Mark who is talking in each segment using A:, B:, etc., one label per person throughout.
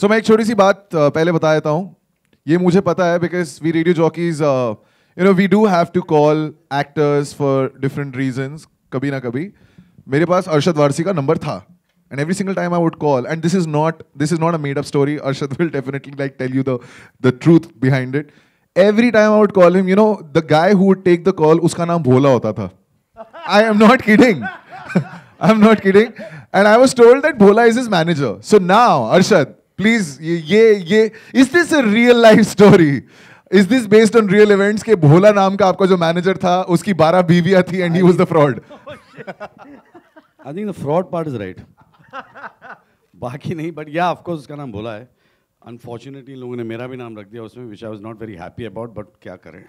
A: मैं एक छोटी सी बात पहले बता देता हूँ. ये मुझे पता है because we radio jockeys, we do have to call actors for different reasons. कभी ना कभी मेरे पास अरशद वारसी का नंबर था. And every single time I would call, and this is not a made up story. Arshad will definitely tell you the truth behind it. Every time I would call him, the guy who would take the call, उसका नाम भोला होता था. I am not kidding. I'm not kidding. And I was told that Bhola is his manager. So now, Arshad, please, is this a real life story? Is this based on real events? के भोला नाम का आपका जो manager था, उसकी 12 बीवियां थी, and he was the fraud.
B: I think the fraud part is right. बाकी नहीं, but yeah, of course उसका नाम भोला है. Unfortunately, लोगों ने मेरा भी नाम रख दिया उसमें, which I was not very happy about, but क्या करें,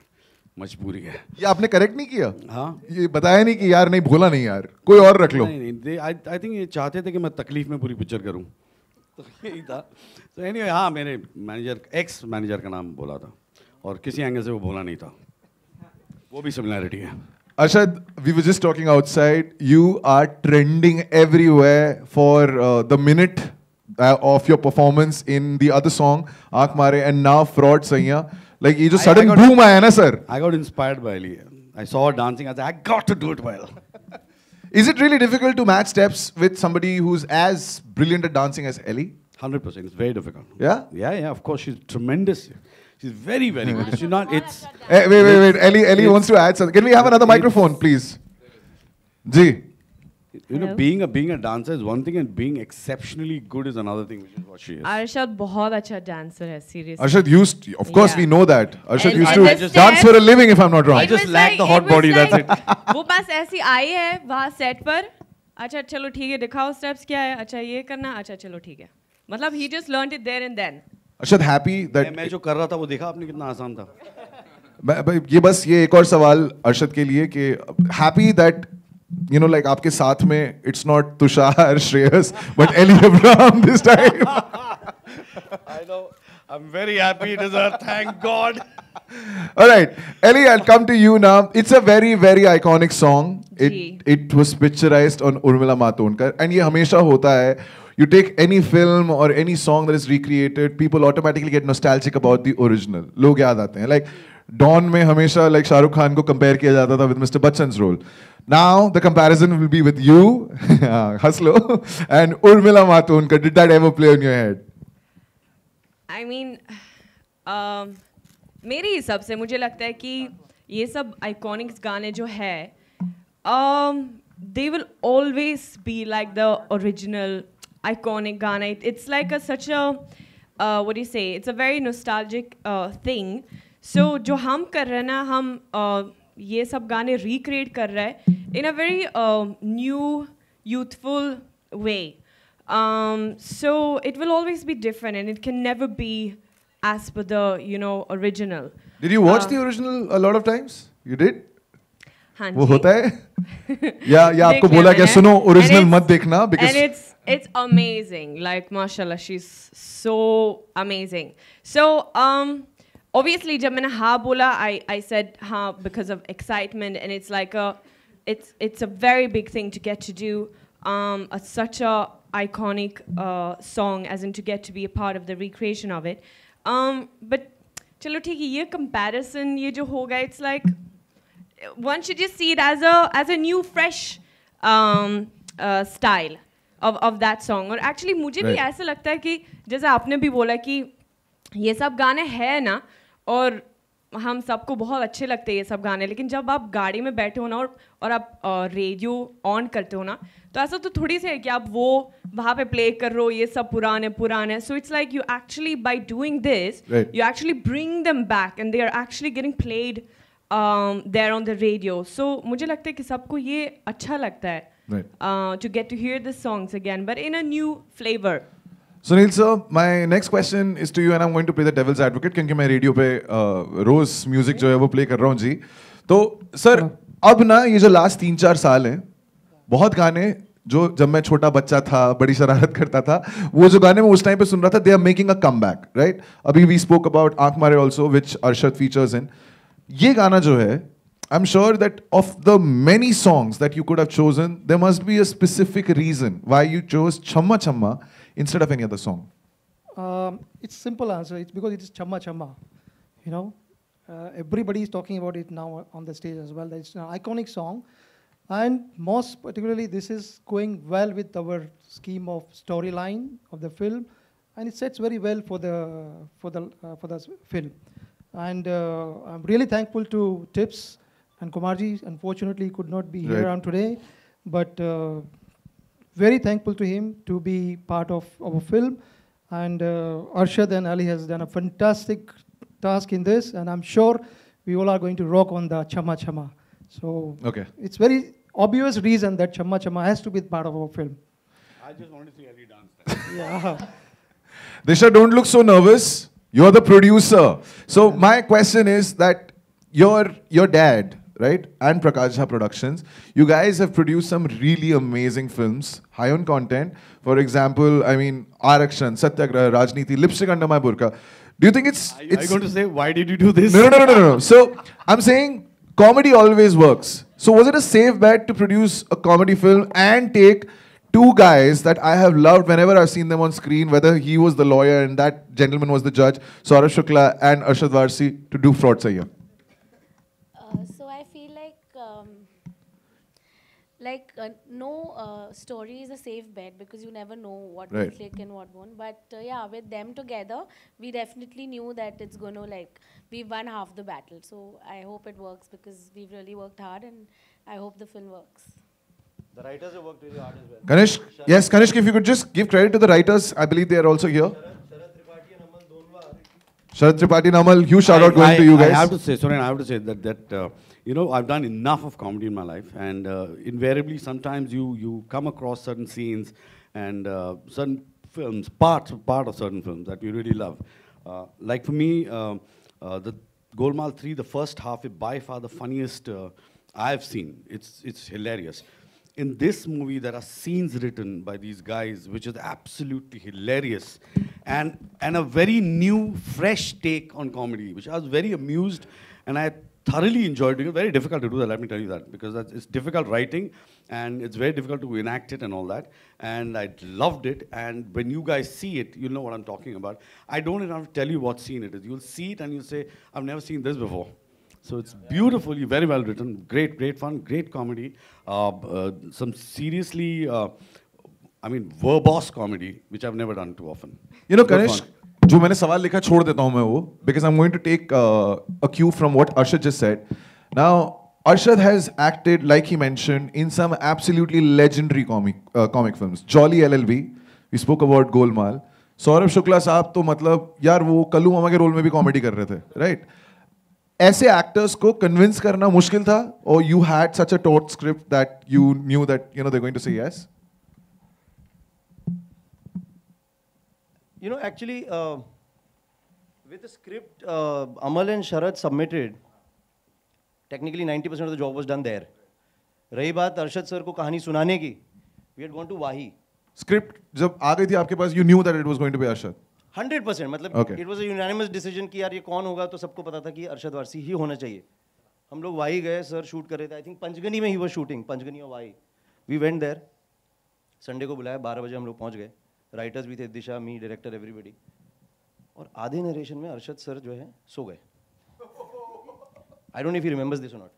B: मजबूरी है.
A: ये आपने करेक्ट नहीं किया?
B: हाँ.
A: ये बताया नहीं कि यार नहीं भोला नहीं यार, कोई और रख लो.
B: नहीं, I think ये चाहते थे कि मैं तकलीफ में पूरी पिक्चर करूँ. तो यही था. So anyway, हाँ, मेरे मैनेजर, एक्स मैनेजर का नाम भोला था, और किसी एंगल से वो भोला नहीं था. वो भी सिमिलैरिटी है.
A: Arshad, we were just talking outside. You are trending everywhere for the minute of your performance in the other song, Aankh Mare, and now Fraud Saiya. Like, ये जो sudden boom आया ना sir.
B: I got inspired by Ellie. I saw her dancing. I said, I got to do it well.
A: Is it really difficult to match steps with somebody who's as brilliant at dancing as Ellie?
B: 100%. It's very difficult.
A: Yeah?
B: Yeah, of course. She's tremendous. She's very, very good. She's not, it's...
A: Hey, wait. Ellie wants to add something. Can we have another microphone, please? Ji.
B: Being a dancer is one thing, and being exceptionally good is another thing, which is what she is.
C: Arshad बहुत अच्छा dancer है, seriously.
A: Arshad used, of course we know that. Arshad used to
C: the
A: dance for a living, if I'm not wrong.
B: I just lack the hot body, that's it.
C: वो बस ऐसी आई है वहाँ set पर, अच्छा चलो ठीक है दिखाओ steps क्या है, अच्छा ये करना, अच्छा चलो ठीक है. मतलब he just learned it there and then.
A: Arshad happy that
B: मैं जो कर रहा था वो देखा आपने कितना आसान था.
A: ये एक और सवाल अर्शद के लिए कि happy that like आपके साथ में it's not Tushar, Shreyas, but Ellie Abraham this time.
B: I know. I'm very happy it is her. Thank God.
A: All right, Ellie, I'll come to you now. It's a very, very iconic song. It was picturized on Urmila Matondkar, and ये हमेशा होता है. You take any film or any song that is recreated, people automatically get nostalgic about the original. लोग याद आते हैं. Like Dawn में हमेशा like शाहरुख खान को compare किया जाता था with Mr. Bachchan's role. Now the comparison will be with you, Haslo, and Urmila Matondkar. Did that ever play in your head?
C: I mean, मेरे हिसाब से मुझे लगता है कि ये सब iconic गाने जो है, they will always be like the original iconic गाना. It's like such a what do you say? It's a very nostalgic thing. So जो हम कर रहे हैं ना, हम ये सब गाने recreate कर रहे हैं in a very new, youthful way. So it will always be different, and it can never be as per the original. Did
A: you watch the original a lot of times? You did?
C: हाँ
A: वो होता है? या आपको बोला क्या सुनो original मत देखना because
C: and it's amazing. Like mashallah, she's so amazing. So obviously जब मैंने हाँ बोला, I said हाँ because of excitement, and it's like it's a very big thing to get to do such a iconic song, as in to get to be a part of the recreation of it. But चलो ठीक है, ये comparison ये जो होगा, it's like one should just see it as a new fresh style of that song. और actually मुझे भी ऐसा लगता है कि जैसे आपने भी बोला कि ये सब गाने हैं ना, और हम सबको बहुत अच्छे लगते हैं ये सब गाने, लेकिन जब आप गाड़ी में बैठे हो ना और आप रेडियो ऑन करते हो ना, तो ऐसा तो थोड़ी सी है कि आप वो वहाँ पे प्ले कर रहे हो ये सब पुराने. So it's like you actually, by doing this, you actually bring them back, and they are actually getting played there on the radio. So मुझे लगता है कि सबको ये अच्छा लगता है to get to hear the songs again, but in a new flavor.
A: Sunil sir, my next question is to you, and I'm going to play the devil's advocate क्योंकि मैं रेडियो पे रोज म्यूजिक जो है वो प्ले कर रहा हूँ जी. तो सर अब ना ये जो लास्ट 3-4 साल हैं, बहुत गाने जो जब मैं छोटा बच्चा था बड़ी शरारत करता था, वो जो गाने मैं उस टाइम पे सुन रहा था, they are making a comeback, right? अभी we spoke about Aankh Mare also, which Arshad features in. ये गाना जो है, I'm sure that of the many songs that you could have chosen, there must be a specific reason why you chose Chamma Chamma instead of any other song.
D: It's simple answer. It's because it is Chamma Chamma. You know, everybody is talking about it now on the stage as well. It's an iconic song, and most particularly, this is going well with our scheme of storyline of the film, and it sets very well for the film. And I'm really thankful to Tips and Kumarji. Unfortunately, he could not be here
A: Right.
D: on today, but very thankful to him to be part of our film. And Arshad and Ali has done a fantastic task in this, and I'm sure we all are going to rock on the Chamma Chamma. So
A: Okay.
D: it's very obvious reason that Chamma Chamma has to be part of our film.
B: I just wanted to see Ali dance that.
D: Yeah.
A: Disha, don't look so nervous. You're the producer. So my question is that your dad, right, and Prakash Jha Productions, you guys have produced some really amazing films, high on content. For example, I mean, Arakshan, Satyagraha, Rajniti, Lipstick Under My Burqa. Do you think
B: Are you going to say, why did you do this?
A: No. So I'm saying comedy always works. So was it a safe bet to produce a comedy film and take two guys that I have loved whenever I've seen them on screen, whether he was the lawyer and that gentleman was the judge, Saurabh Shukla and Arshad Varsi, to do Fraud Sahiya?
E: So I feel like no story is a safe bet because you never know what will
A: Right.
E: click and what won't. But yeah, with them together, we definitely knew that it's going to we won half the battle. So I hope it works because we've really worked hard and I hope the film works.
F: The writers have worked really hard as well.
A: Kanishk, yes, Kanishk, if you could just give credit to the writers, I believe they are also here.
F: Sharat Tripathi and Amal दोनों आ रहे हैं.
A: Sharat Tripathi and Amal, huge shout out going to you guys.
B: I have to say, Soren, I have to say that you know, I've done enough of comedy in my life, and invariably, sometimes you come across certain scenes and certain films, part of certain films that you really love. Like for me, the Golmaal 3, the first half is by far the funniest I've seen. It's hilarious. In this movie, there are scenes written by these guys which is absolutely hilarious and a very new, fresh take on comedy, which I was very amused and I thoroughly enjoyed doing it. Very difficult to do that, let me tell you that, because it's difficult writing and it's very difficult to enact it and all that. And I loved it. And when you guys see it, you'll know what I'm talking about. I don't even have to tell you what scene it is. You'll see it and you'll say, I've never seen this before. So it's beautifully, very well written, great fun, great comedy. Some seriously, verbose comedy, which I've never done too often.
A: You know,
B: Good
A: Kanishk,
B: fun.
A: जो मैंने सवाल लिखा छोड़ देता हूँ मैं वो, because I'm going to take a cue from what Arshad just said. Now, Arshad has acted, like he mentioned, in some absolutely legendary comic films. Jolly LLB, we spoke about Golmaal. Saurabh Shukla साहब तो मतलब यार वो कल्लू मामा के role में भी comedy कर रहे थे, right? ऐसे एक्टर्स को कन्विंस करना मुश्किल था, or you had such a taut script that you knew that they're going to say yes?
F: You know, actually, with the script Amal and Sharat submitted, technically 90% of the job was done there. रही बात Arshad sir को कहानी सुनाने की, we had gone to Wahi.
A: Script जब आ गई थी आपके पास, you knew that it was going to be Arshad.
F: 100%, मतलब
A: Okay.
F: it was a unanimous decision कि यार ये कौन होगा, तो सबको पता था कि अरशद वारसी ही होना चाहिए. हम लोग वाही गए, सर शूट कर रहे थे. I think पंचगनी में ही was shooting, पंचगनी और वाही. We went there. संडे को बुलाया, 12 बजे हम लोग पहुंच गए. राइटर्स भी थे, दिशा, मी, डायरेक्टर, एवरीबडी. और आधे नरेशन में अरशद सर जो है सो गए. I don't know if he remembers this और नॉट.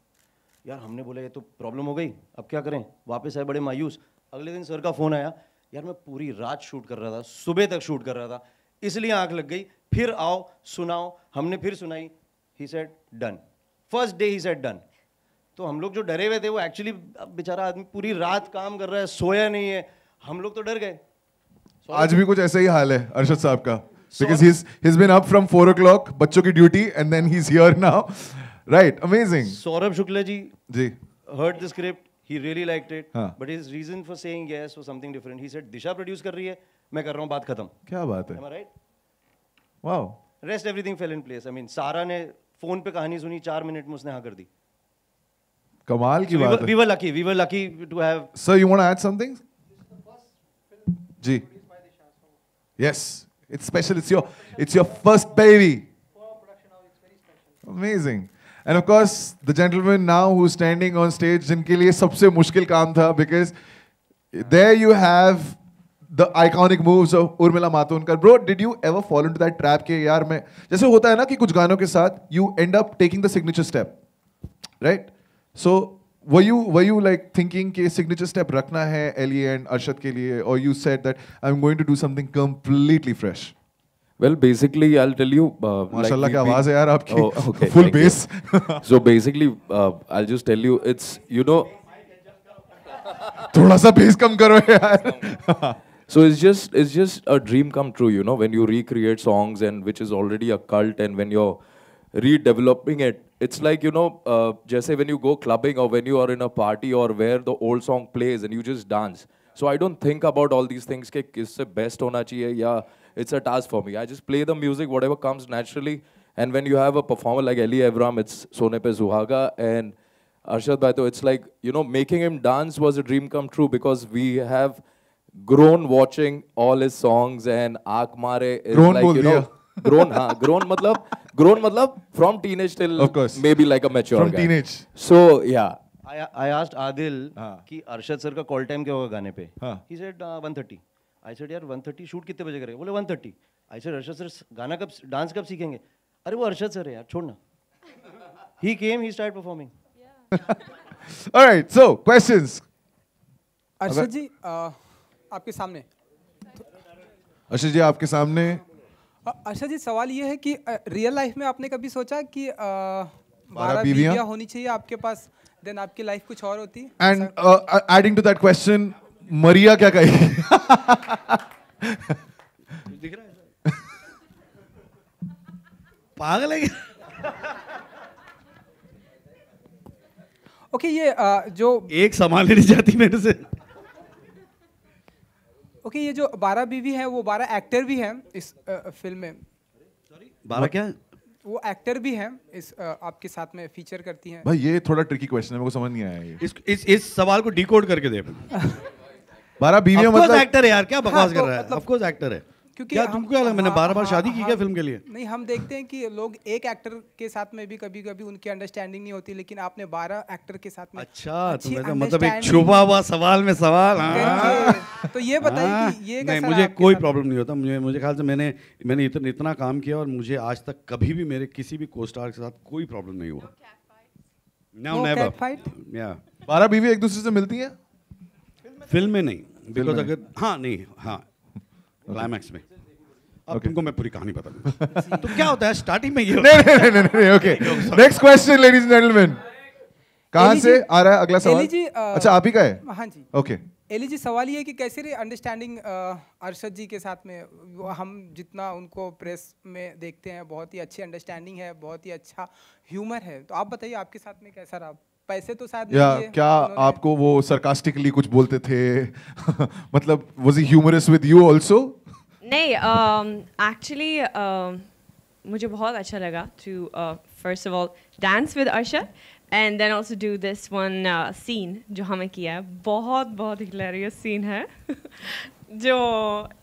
F: यार हमने बोला ये तो प्रॉब्लम हो गई, अब क्या करें. वापस आए बड़े मायूस. अगले दिन सर का फ़ोन आया, यार मैं पूरी रात शूट कर रहा था, सुबह तक शूट कर रहा था, इसलिए आंख लग गई, फिर आओ सुनाओ. हमने फिर सुनाई. He said done. First day he said done. तो हम लोग जो डरे हुए थे वो एक्चुअली बेचारा आदमी पूरी रात काम कर रहा है, सोया नहीं है. हम लोग तो डर गए.
A: आज भी कुछ ऐसा ही हाल है अरशद साहब का, because he's been up from 4 o'clock बच्चों की duty and then he's here now, right? Amazing.
F: Saurabh Shukla ji
A: ji
F: heard the script, he really liked it,
A: हाँ.
F: but his reason for saying yes was something different. He said Disha produce कर रही है, मैं कर रहा हूँ, बात खत्म.
A: क्या बात है.
F: Am I right?
A: Wow.
F: Rest everything fell in place. I mean, सारा ने फोन पे कहानी सुनी, 4 मिनट में उसने हाँ कर दी.
A: कमाल की
F: So
A: बात
F: we
A: है.
F: were lucky. We were lucky to have.
A: Sir, you want to add something? Ji. Yes, it's special. It's your first baby. Amazing. And of course, the gentleman now who's standing on stage, जिनके लिए सबसे मुश्किल काम था, because there you have the iconic moves of Urmila Matondkar. Bro, did you ever fall into that trap के यार मैं जैसे होता है ना कि कुछ गानों के साथ you end up taking the signature step, right? So were you like thinking कि signature step रखना है Ellie and Arshad के लिए, or you said that I'm going to do something completely fresh?
G: Well, basically, I'll tell you.
A: माशाल्लाह क्या आवाज है यार आपकी.
G: Oh, okay,
A: full
G: thank you.
A: bass.
G: So basically, I'll just tell you, it's, you know.
A: थोड़ा सा bass कम करो यार.
G: So it's just a dream come true, you know, when you recreate songs and which is already a cult, and when you're redeveloping it, it's like, you know, जैसे when you go clubbing or when you are in a party or where the old song plays and you just dance. So I don't think about all these things कि किससे best होना चाहिए या it's a task for me. I just play the music, whatever comes naturally. And when you have a performer like Ellie Avram, it's Sone Pe Suhaga, and Arshad Bhai, तो it's like, you know, making him dance was a dream come true because we have grown watching all his songs, and Aak Mare is
A: Grown
G: like,
A: बोल
G: you know,
A: दिया.
G: grown matlab from teenage till
A: Of course.
G: maybe like a mature
A: From
G: guy.
A: teenage.
G: So yeah.
F: I asked Adil
A: हाँ.
F: कि Arshad sir का call time क्या होगा गाने पे.
A: हाँ.
F: He said 1:30. I said यार 1:30 शूट कितने बजे करेंगे? बोले 1:30. I said अरशद सर गाना कब डांस कब सीखेंगे? अरे वो अरशद सर है यार, छोड़ना. He came, he started performing.
A: All right, so questions.
H: Arshad जी आपके सामने.
A: अर्शद जी आपके सामने.
H: अर्शद जी सवाल ये है कि रियल लाइफ में आपने कभी सोचा कि
A: 12 बीवियां
H: होनी चाहिए आपके पास, देन आपकी लाइफ कुछ और होती?
A: And adding to that question, मरिया क्या कहेगी?
B: दिख रहा है पागल है क्या?
H: ओके, ये जो
B: एक संभालने नहीं जाती मेरे से.
H: ओके, ये जो 12 बीवी है वो 12 एक्टर भी हैं इस फिल्म में.
B: 12 क्या?
H: वो एक्टर भी हैं इस आपके साथ में फीचर करती हैं.
A: भाई ये थोड़ा ट्रिकी क्वेश्चन है, मेरे को समझ नहीं आया ये.
B: इस सवाल को डिकोड करके दे.
A: 12 बीवियां मतलब
B: एक्टर है यार, क्या बकवास
H: हाँ,
B: कर रहा है?
H: मतलब
B: ऑफ कोर्स एक्टर है.
H: क्योंकि
B: क्या तुमको क्या लगा मैंने 12 बार शादी की क्या फिल्म के लिए?
H: नहीं, हम देखते हैं कि लोग एक एक्टर के साथ में भी कभी कभी उनकी अंडरस्टैंडिंग नहीं होती, लेकिन आपने 12 एक्टर के साथ में
B: अच्छा,
H: अच्छी
B: तुम्हें मतलब एक
H: understanding
B: छुपा हुआ सवाल में सवाल.
H: करके, तो ये बताइए कि ये
B: नहीं,
H: कैसा
B: मुझे
H: रहा आपके
B: कोई
H: साथ?
B: प्रॉब्लम नहीं होता. मुझे ख्याल से मैंने इतना काम किया और मुझे आज तक कभी भी मेरे किसी भी को स्टार के साथ कोई प्रॉब्लम नहीं हुआ. No,
H: No
B: never.
H: cat fight?
B: Yeah.
A: 12 बीवी एक दूसरे से मिलती हैं?
B: फिल्म में नहीं, बिकॉज
A: में
B: अगर हाँ नहीं हाँ क्लाइमैक्स में. अब तुमको मैं पूरी कहानी बता दूं. तो क्या होता है स्टार्टिंग में ये
A: नहीं, okay. Next question ladies and gentleman. कहाँ
H: एली
A: से
H: जी-
A: आ रहा है अगला सवाल?
H: एली जी,
A: अच्छा आप ही का है?
H: हाँ जी.
A: ओके.
H: एली जी, सवाल ये है कि कैसे रही अंडरस्टैंडिंग अरशद जी के साथ में? हम जितना उनको प्रेस में देखते हैं बहुत ही अच्छी अंडरस्टैंडिंग है, बहुत ही अच्छा ह्यूमर है, तो आप बताइए आपके साथ में कैसा रहा? पैसे तो शायद
A: या
H: नहीं दिए
A: क्या
H: उन्होंने।
A: आपको वो सरकास्टिकली कुछ बोलते थे? मतलब was he humorous with you also?
C: नहीं, एक्चुअली मुझे बहुत अच्छा लगा to first of all dance with Arshad and then also do this one scene जो हमें किया है. बहुत हिलेरियस सीन है जो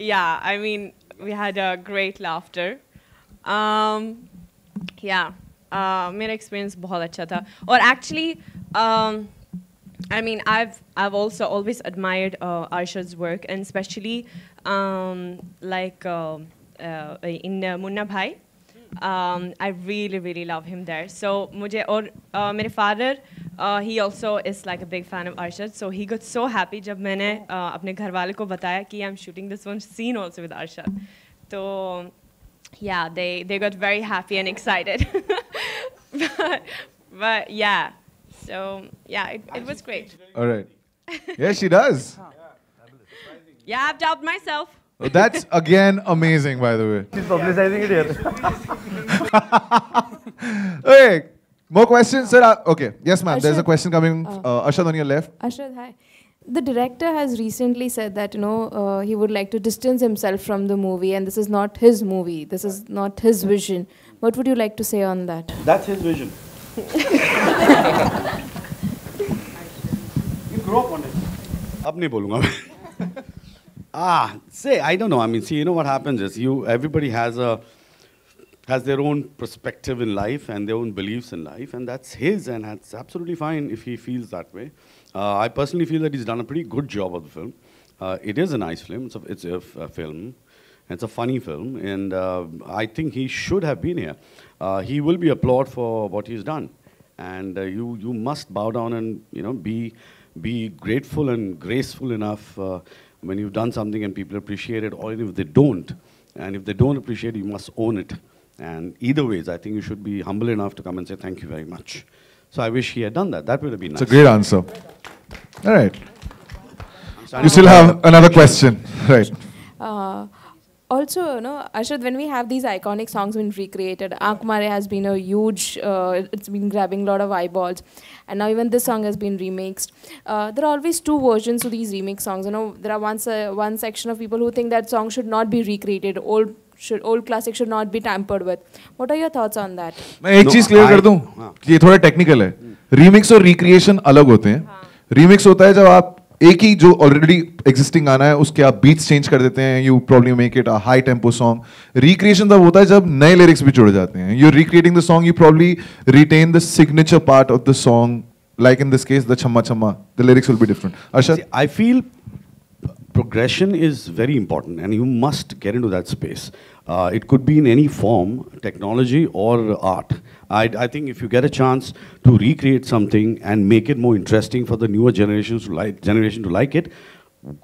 C: या I mean we had a great laughter. या मेरा एक्सपीरियंस बहुत अच्छा था. और actually I mean, I've also always admired Arshad's work, and especially like in Munna Bhai. I really love him there. So मुझे और मेरे father he also is like a big fan of Arshad. So he got so happy जब मैंने अपने घर वाले को बताया कि I'm shooting this one scene also with Arshad. तो yeah, they got very happy and excited. but yeah. So yeah, it was great.
A: All right. Yeah, she does.
C: Yeah, I've doubted myself.
A: Oh, that's again amazing, by the way.
F: She's publicizing it here.
A: Okay, more questions, sir? Okay, yes, ma'am. There's a
I: Arshad,
A: question coming. Arshad on your left.
I: Arshad, hi. The director has recently said that he would like to distance himself from the movie, and this is not his movie. This is not his vision. What would you like to say on that?
B: That's his vision. You grow up on it. अब नहीं बोलूँगा मैं. Say, I don't know. I mean, see, you know what happens is everybody has their own perspective in life and their own beliefs in life, and that's his, and that's absolutely fine if he feels that way. I personally feel that he's done a pretty good job of the film. It is a nice film. It's a film. It's a funny film, and I think he should have been here. He will be applauded for what he's done, and you must bow down and be grateful and graceful enough when you've done something and people appreciate it, or if they don't, and if they don't appreciate it, you must own it. And either ways, I think you should be humble enough to come and say thank you very much. So I wish he had done that. That would have been nice.
A: It's a great answer. All right. You still have another question, right?
I: Also, Arshad, when we have these iconic songs being recreated, Aankh Mare has been a huge, it's been grabbing a lot of eyeballs. And now even this song has been remixed. There are always two versions to these remix songs. There are one section of people who think that song should not be recreated. Old classic should not be tampered with. What are your thoughts on that?
A: मैं एक चीज clear कर दूं कि ये थोड़ा technical है. Remix और रिक्रिएशन अलग होते हैं. रीमिक्स होता है जब आप एक ही जो ऑलरेडी एग्जिस्टिंग गाना है उसके आप बीट्स चेंज कर देते हैं. You probably make it a high tempo song. Recreation तब होता है जब नए लिरिक्स भी जुड़ जाते हैं. You recreating the song, you probably written the signature part of the song. Like in this case, the Chamma Chamma, the lyrics will be different. Arshad?
B: I feel progression is very important, and you must get into that space. It could be in any form, technology or art. I think if you get a chance to recreate something and make it more interesting for the newer generation to like it,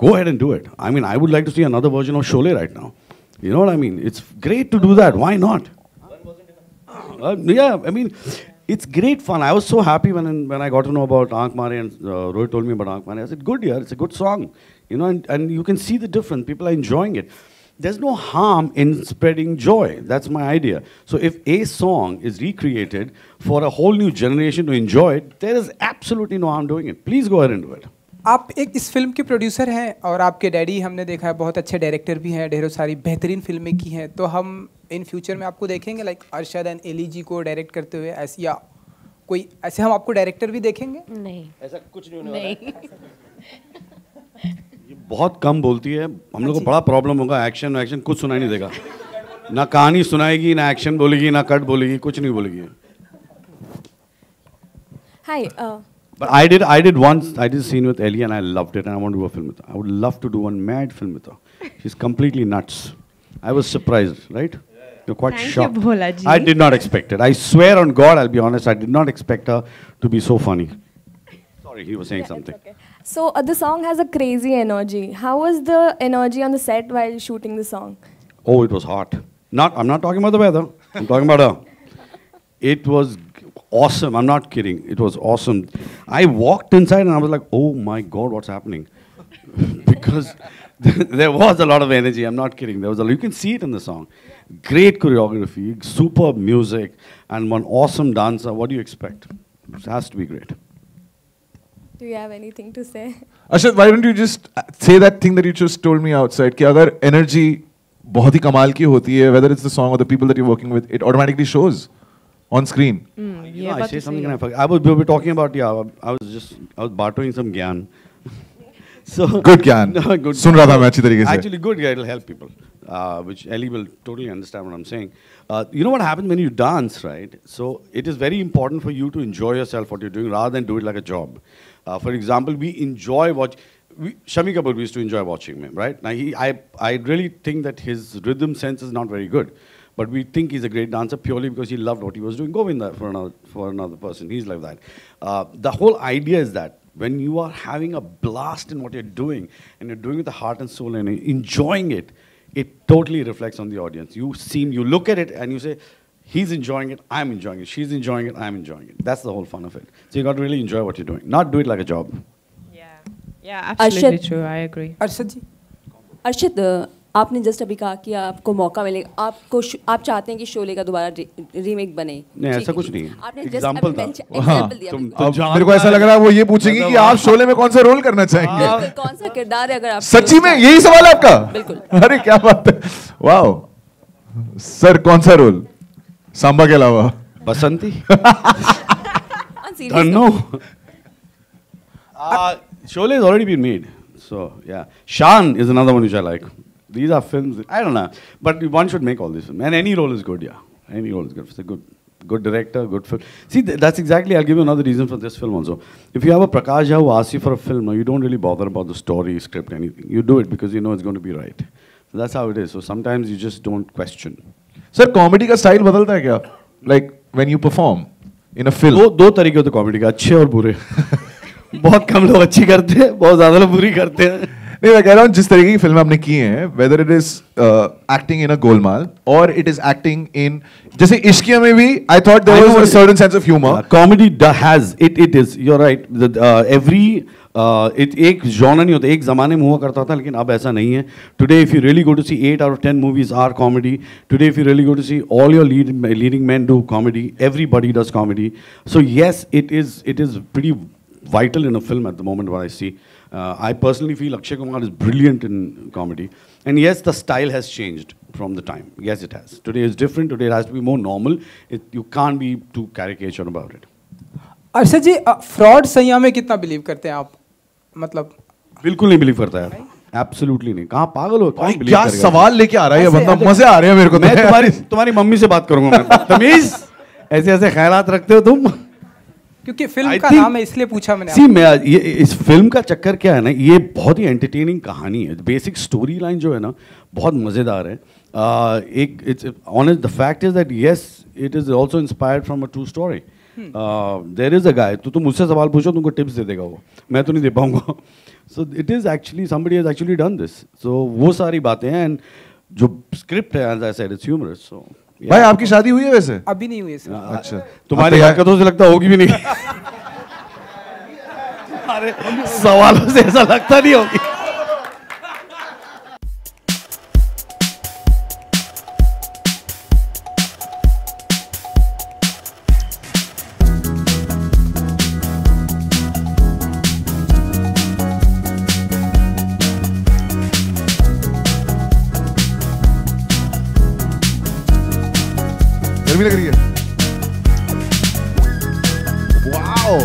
B: go ahead and do it. I mean, I would like to see another version of Sholay right now. You know what I mean? It's great to do that. Why not? Yeah, I mean, it's great fun. I was so happy when I got to know about Aankh Mare and Rohit told me about Aankh Mare. I said, good, yeah, it's a good song. And you can see the difference. People are enjoying it. There's no harm in spreading joy. That's my idea. So if a song is recreated for a whole new generation to enjoy it, there is absolutely no harm doing it. Please go ahead and do it.
H: आप एक इस film के producer हैं और आपके daddy हमने देखा है बहुत अच्छे डायरेक्टर भी हैं, ढेरों सारी बेहतरीन फिल्में की हैं. तो हम इन फ्यूचर में आपको देखेंगे लाइक अरशद एंड एली जी को डायरेक्ट करते हुए ऐसे, या कोई ऐसे हम आपको डायरेक्टर भी देखेंगे?
E: नहीं,
F: ऐसा कुछ नहीं होने वाला.
B: ये बहुत कम बोलती है. हम लोग को बड़ा प्रॉब्लम होगा. एक्शन कुछ सुनाई नहीं देगा. ना कहानी सुनाएगी, ना एक्शन बोलेगी, ना कट बोलेगी, कुछ नहीं बोलेगी.
I: Hi.
B: But I did a scene with Ellie and I loved it and I want to do a film with her. I would love to do one mad film with her. She's completely nuts. I was surprised, right? You're quite shocked.
C: Thank you, Bhola ji.
B: I did not expect it. I swear on God, I'll be honest, I did not expect her to be so funny. Sorry, he was saying something.
I: Okay. So the song has a crazy energy. How was the energy on the set while shooting the song?
B: Oh, it was hot. I'm not talking about the weather. I'm talking about her. It was awesome. I'm not kidding. It was awesome. I walked inside and I was like, oh my God, what's happening? Because there was a lot of energy. I'm not kidding. You can see it in the song. Great choreography, superb music, and one awesome dancer. What do you expect? It has to be great.
I: Do you have anything to say?
A: Arshad, why don't you just say that thing that you just told me outside? कि अगर energy बहुत ही कमाल की होती है, whether it's the song or the people that you're working with, it automatically shows on screen.
B: I say something and I forget. We were talking about, I was bartering some gyan. So
A: good gyan.
B: Good
A: सुन रहा था मैं अच्छी तरीके से.
B: Actually, good gyan, it'll help people. Which Ellie will totally understand what I'm saying. You know what happens when you dance, right? So it is very important for you to enjoy yourself, what you're doing, rather than do it like a job. For example, we enjoy Shami Kapoor, we used to enjoy watching him, right? Now, I really think that his rhythm sense is not very good. But we think he's a great dancer purely because he loved what he was doing. Govinda for another person. He's like that. The whole idea is that when you are having a blast in what you're doing, and you're doing it with the heart and soul and enjoying it, it totally reflects on the audience. You look at it and you say, he's enjoying it, I'm enjoying it. She's enjoying it, I'm enjoying it. That's the whole fun of it. So you got to really enjoy what you're doing. Not do it like a job.
C: Yeah, absolutely true. I agree.
H: Arshad जी,
J: अर्शद, आपने just अभी कहा कि आपको मौका मिलेगा, आप चाहते हैं कि शोले का दोबारा रीमेक बने.
B: नहीं, ऐसा कुछ नहीं.
J: आपने
B: एग्जांपल
J: दिया.
A: मेरे को ऐसा लग रहा है वो ये पूछेंगी कि आप शोले में कौन सा रोल करना चाहेंगे.
J: कौन सा किरदार है अगर आप
A: सच्ची में यही सवाल है आपका?
J: बिल्कुल.
A: अरे क्या बात है. वाओ सर, कौन सा रोल सांबा के अलावा?
B: बसंती. No. Sholay has already been made. So, yeah. Shan is another one which I like. These are films, I don't know. But one should make all these films. And any role is good, yeah. Any role is good. It's a good good director, good film. See, that's exactly, I'll give you another reason for this film also. If you have a Prakash Jha who asks you for a film, you don't really bother about the story, script, anything. You do it because you know it's going to be right. So that's how it is. So sometimes you just don't question.
A: Sir, comedy का style बदलता है क्या? Like when you perform in a film.
B: दो तरीके होते comedy का, अच्छे और बुरे. बहुत कम लोग अच्छी करते हैं, बहुत ज़्यादा लोग बुरी करते हैं.
A: नहीं, मैं कह रहा हूँ जिस तरीके की फिल्म आपने की हैं, whether it is acting in a Golmaal or it is acting in, जैसे इश्किया में भी, I thought there was a certain sense of humor.
B: Comedy has it is. You're right. Every एक genre नहीं होता, एक ज़माने में हुआ करता था, लेकिन अब ऐसा नहीं है. Today, if you really go to see 8 out of 10 movies are comedy. Today, if you really go to see all your leading men do comedy. Everybody does comedy. So yes, it is pretty vital in a film at the moment. What I see. I personally feel Akshay Kumar is brilliant in comedy. And yes, the style has changed from the time. Yes, it has. Today is different. Today it has to be more normal. You can't be too caricature about it.
H: Arshad ji, Fraud Saiyaan में कितना believe करते हैं आप? मतलब
B: बिल्कुल नहीं believe करता यार. एब्सोल्युटली नहीं. कहाँ पागल हो? कौन बिलीव
A: क्या
B: करेगा?
A: सवाल लेके आ रहा है ये बंदा, मजे आ रहे हैं मेरे को.
B: मैं तुम्हारी मम्मी से बात करूंगा मैं. तमीज, ऐसे ख्यालात रखते हो तुम?
H: क्योंकि फिल्म का नाम है इसलिए पूछा मैंने.
B: सी, मैं ये इस फिल्म का चक्कर क्या है ना, ये बहुत ही एंटरटेनिंग कहानी है. बेसिक स्टोरी लाइन जो है ना बहुत मज़ेदार है. एक it's honest, the fact is that yes it is also inspired from a true story. There is a guy, तो तुम मुझसे सवाल पूछो, तुमको टिप्स दे देगा वो, मैं तो नहीं दे पाऊंगा. So it is actually somebody has actually done this. So वो सारी बातें हैं. एंड जो स्क्रिप्ट है, as I said, it's humorous. So
A: भाई आपकी शादी हुई है वैसे?
H: अभी नहीं हुई है सर.
A: अच्छा,
B: तुम्हारी हरकतों से लगता होगी भी नहीं. तुम्हारे सवालों से ऐसा लगता नहीं होगी.
A: गर्मी लग रही है. Wow.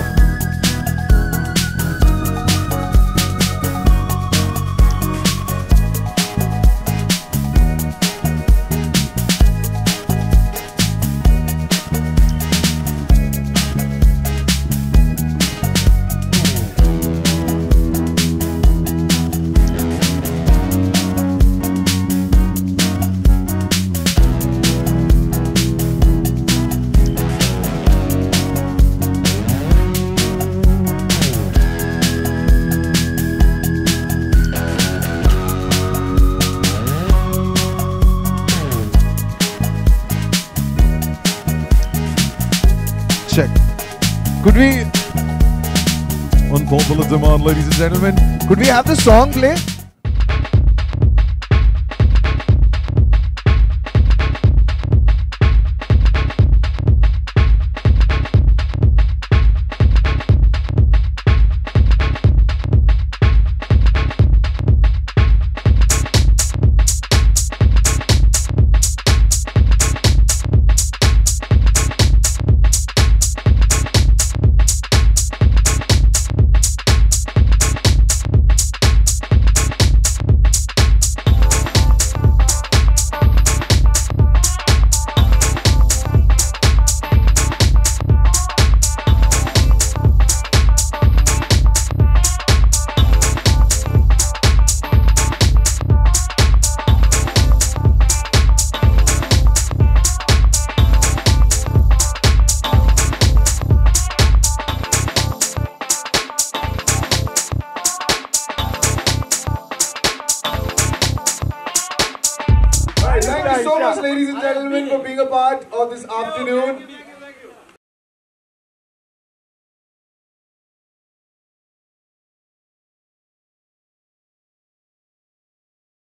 A: Check. Could we, on popular demand, ladies and gentlemen, could we have the song play? Thank you so much, ladies and gentlemen, for being a part of this afternoon.